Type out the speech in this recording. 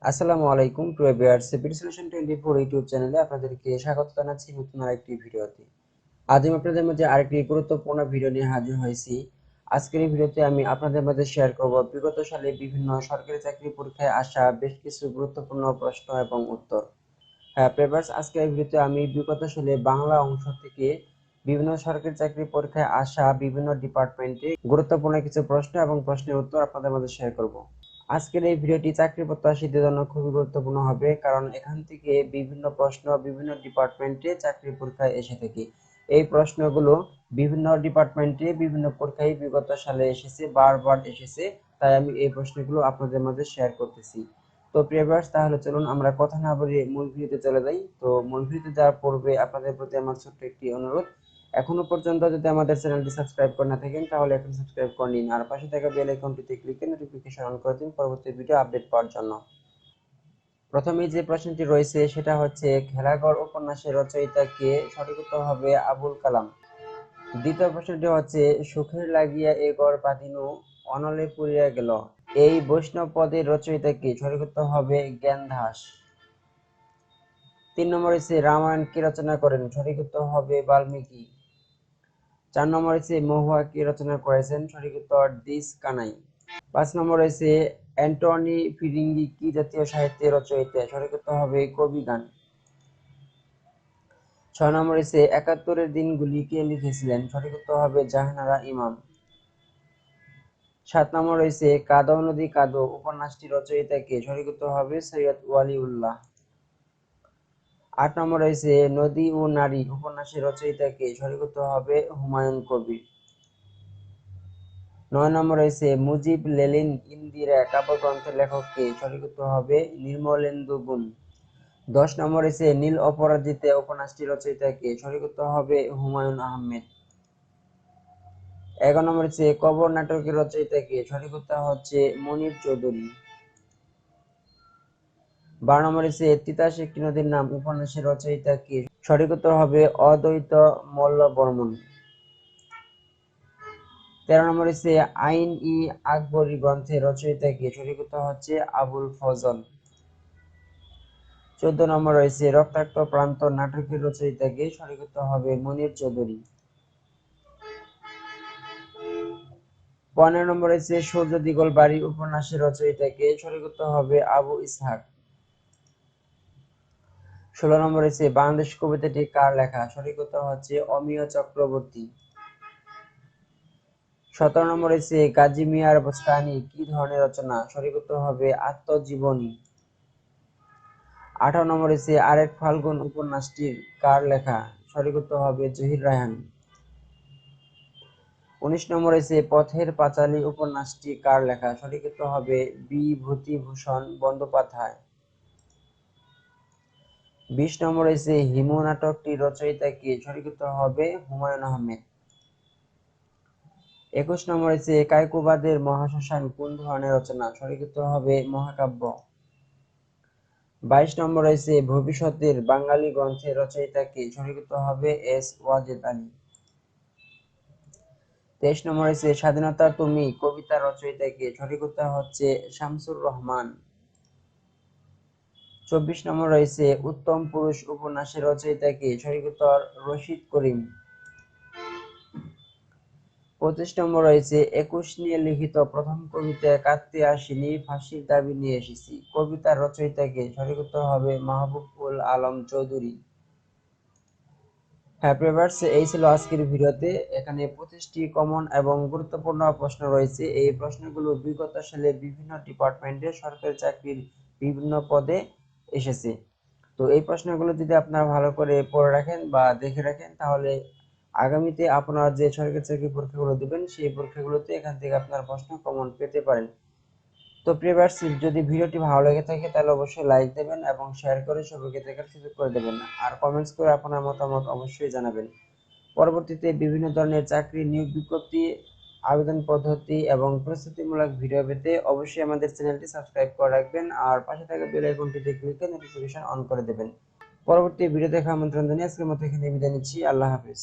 আসসালামু আলাইকুম প্রিয় ভিউয়ার্স, সিভিল সলিউশন 24 ইউটিউব চ্যানেলে আপনাদেরকে স্বাগত জানাচ্ছি নতুন আরেকটি ভিডিওতে। আজ আমি আপনাদের মধ্যে আরেকটি গুরুত্বপূর্ণ ভিডিও নিয়ে হাজির হয়েছি। আজকের এই ভিডিওতে আমি আপনাদের মধ্যে শেয়ার করব বিগত সালে বিভিন্ন সরকারি চাকরি পরীক্ষায় আসা বেশ কিছু গুরুত্বপূর্ণ প্রশ্ন এবং উত্তর। হ্যাঁ ভিউয়ার্স, আজকের এই ভিডিওতে আমি বিগত সালে বাংলা অংশ থেকে বিভিন্ন সরকারি চাকরি পরীক্ষায় আসা বিভিন্ন ডিপার্টমেন্টে গুরুত্বপূর্ণ কিছু প্রশ্ন এবং প্রশ্নের উত্তর আপনাদের মধ্যে শেয়ার করব। আজকের এই ভিডিওটি চাকরি প্রত্যাশীদের জন্য খুবই গুরুত্বপূর্ণ হবে, কারণ এখান থেকে বিভিন্ন প্রশ্ন বিভিন্ন ডিপার্টমেন্টে চাকরি পরীক্ষায় এসে থাকে। এই প্রশ্নগুলো বিভিন্ন ডিপার্টমেন্টে বিভিন্ন পরীক্ষায় বিগত সালে এসেছে, বারবার এসেছে, তাই আমি এই প্রশ্নগুলো আপনাদের মাঝে শেয়ার করতেছি। তো প্রিয় ভিউয়ার্স, তাহলে চলুন আমরা কথা না বলে মূল ভিডিওতে চলে যাই। তো মূল ভিডিওতে যাওয়ার পূর্বে আপনাদের প্রতি আমার ছোট্ট একটি অনুরোধ, এখনো পর্যন্ত যদি আমাদের চ্যানেলটি সাবস্ক্রাইব করে না থাকেন তাহলে এখন সাবস্ক্রাইব করে নিন, আর পাশে থাকা বেল আইকনটিতে ক্লিক করে নোটিফিকেশন অন করে দিন পরবর্তী ভিডিও আপডেট পাওয়ার জন্য। প্রথমেই যে প্রশ্নটি রয়েছে সেটা হচ্ছে, খেলাঘর উপন্যাসের রচয়িতা কে? সঠিক উত্তর হবে আবুল কালাম। দ্বিতীয় প্রশ্নটি হচ্ছে, সুখের লাগিয়া এ ঘর বাঁধিনু অনলে পুড়িয়া গেল, এই বৈষ্ণব পদের রচয়িতা কে? সঠিক উত্তর হবে জ্ঞানদাস। 3 নম্বর হচ্ছে, রামায়ণ কে রচনা করেন? সঠিক উত্তর হবে বাল্মীকি। 4 নম্বর হচ্ছে, মহুয়া কে রচনা করেছেন? সঠিক উত্তর দিস কানাই। 5 নম্বর হচ্ছে, অ্যান্টনি ফিরিঙ্গি কি জাতীয় সাহিত্যের রচয়িতা? সঠিক উত্তর হবে কবিগান। 6 নম্বর হচ্ছে, ৭১-এর দিনগুলি কে লিখেছিলেন? সঠিক উত্তর হবে জাহানারা ইমাম। 7 নম্বর হচ্ছে, কাঁদো নদী কাঁদো উপন্যাসটি রচয়িতা কে? সঠিক উত্তর হবে সৈয়দ ওয়ালিউল্লাহ। 8 নম্বর হচ্ছে, নদী ও নারী উপন্যাসের রচয়িতা কে? সঠিক উত্তর হবে হুমায়ুন কবির। 9 নম্বর হচ্ছে, মুজিব লেনিন ইন্দিরা কাব্যগ্রন্থের লেখক কে? সঠিক উত্তর হবে নির্মলেন্দু গুণ। 10 নম্বর হচ্ছে, নীল অপরাজিতা উপন্যাসটি রচয়িতা কে? সঠিক উত্তর হবে হুমায়ুন আহমেদ। 11 নম্বর হচ্ছে, কবর নাটকের রচয়িতা কে? সঠিক উত্তর হচ্ছে মনির চৌধুরী। 12 নম্বর হচ্ছে, তিতাস একটি নদীর নাম উপন্যাসের রচয়িতা কে? সঠিক উত্তর হবে অদ্বৈত মল্ল বর্মন। 13 নম্বর হচ্ছে, আইন ই আকবরী গ্রন্থের রচয়িতা কে? সঠিক উত্তর হচ্ছে আবুল ফজল। 14 নম্বর রয়েছে, রক্তাক্ত প্রান্তর নাটকের রচয়িতা কে? সঠিক উত্তর হবে মনির চৌধুরী। 15 নম্বর রয়েছে, সূর্য দিগল বাড়ি উপন্যাসের রচয়িতা কে? সঠিক উত্তর হবে আবু ইসহাক। 16 নম্বর রয়েছে, বাংলাদেশ কবিতাটি কার লেখা? সঠিক উত্তর হচ্ছে অমিয় চক্রবর্তী। 17 নম্বর রয়েছে, গাজী মিয়ার বোস্তানি কি ধরনের রচনা? সঠিক উত্তর হবে আত্মজীবনী। 18 নম্বর রয়েছে, আরেক ফাল্গুন উপন্যাসটি কার লেখা? সঠিক উত্তর হবে জহির রায়হান। 19 নম্বর রয়েছে, পথের পাঁচালী উপন্যাসটি কার লেখা? সঠিক উত্তর হবে বিভূতিভূষণ বন্দ্যোপাধ্যায়। 20 নম্বর রয়েছে, হিমু নাটকটির রচয়িতা কে? সঠিক উত্তর হবে হুমায়ুন আহমেদ। 21 নম্বর রয়েছে, কায়কোবাদের মহাশ্মশান কোন ধরনের রচনা? সঠিক উত্তর হবে মহাকাব্য। 22 নম্বর রয়েছে, ভবিষ্যতের বাঙালি গ্রন্থের রচয়িতা কে? সঠিক উত্তর হবে এস ওয়াজেদ আলী। 23 নম্বর রয়েছে, স্বাধীনতা তুমি কবিতার রচয়িতা কে? সঠিক উত্তর হচ্ছে শামসুর রহমান। 24 নম্বর রয়েছে, উত্তম পুরুষ উপন্যাসের রচয়িতা কে? সঠিক উত্তর রশিদ করিম। 25 নম্বর রয়েছে, 21 নিয়ে লিখিত প্রথম কবিতা কাঁদতে আসিনি ফাঁসির দাবি নিয়ে এসেছি কবিতার রচয়িতা কে? সঠিক উত্তর হবে মাহবুব উল আলম চৌধুরী। হ্যাঁ ভিউয়ার্স, এই ছিল আজকের ভিডিওতে। এখানে 25টি কমন এবং গুরুত্বপূর্ণ প্রশ্ন রয়েছে। এই প্রশ্নগুলো বিগত সালে বিভিন্ন ডিপার্টমেন্টে সরকারি চাকরির বিভিন্ন পদে এসেছে। তো এই প্রশ্নগুলো যদি আপনারা ভালো করে পড়ে রাখেন বা দেখে রাখেন, তাহলে আগামীতে আপনারা যে সরকারি চাকরি পরীক্ষাগুলো দিবেন সেই পরীক্ষাগুলোতে এখান থেকে আপনারা প্রশ্ন কমন পেতে পারেন। তো প্রিয় ভিউয়ার্স, যদি ভিডিওটি ভালো লেগে থাকে তাহলে অবশ্যই লাইক দেবেন এবং শেয়ার করে সবাইকে দেখার সুযোগ করে দেবেন, আর কমেন্টস করে আপনার মতামত অবশ্যই জানাবেন। পরবর্তীতে বিভিন্ন ধরনের চাকরি নিয়োগ বিজ্ঞপ্তি, আবেদন পদ্ধতি এবং প্রস্তুতিমূলক ভিডিও পেতে অবশ্যই আমাদের চ্যানেলটি সাবস্ক্রাইব করে রাখবেন, আর পাশে থাকা বেল আইকনটিতে ক্লিক করে নোটিফিকেশন অন করে দেবেন। পরবর্তী ভিডিও দেখার আমন্ত্রণ জানিয়ে আজকের মতো এখানে বিদায় নিচ্ছি। আল্লাহ হাফেজ।